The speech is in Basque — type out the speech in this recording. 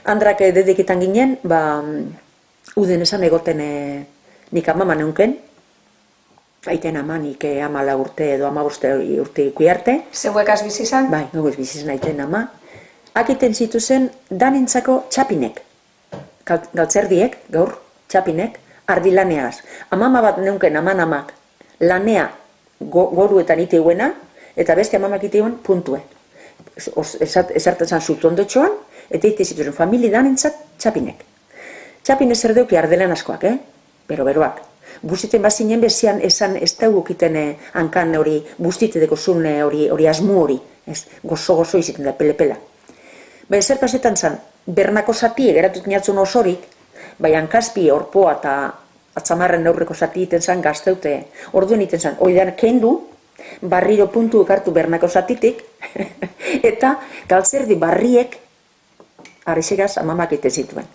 Andrak dedekitan ginen, uden esan egoten nik amama neunken, aiten ama nik 14 urte edo 15 urte ikuiarte. Zeuekaz bizi izan? Bai, gauez bizi izan aiten ama. Akiten zituzen danintzako txapinek, galtzerdiek, gaur, txapinek, ardi laneagaz. Amama bat neunken amak lanea goruetan iteuena, eta beste amamak iteuen puntue. Esartan zan zutondotxoan, eta ite zituzen famili danintzat txapinek. Txapine zer deuki ardelan askoak, beroak. Bustiten bazinen bezian esan ez daugukiten hankan hori, bustitedeko zune hori asmu hori, gozo iziten da, pele-pela. Zer pasetan zan, bernako zati egeratut niatzun osorik, bai hankazpi, orpoa eta atzamarren aurreko zati iten zan gazteute, orduen iten zan, oidan kendu, barriro puntu ekartu bernako zatitik, eta galtzerdi barriek, arrizegaz amamak ite zituen.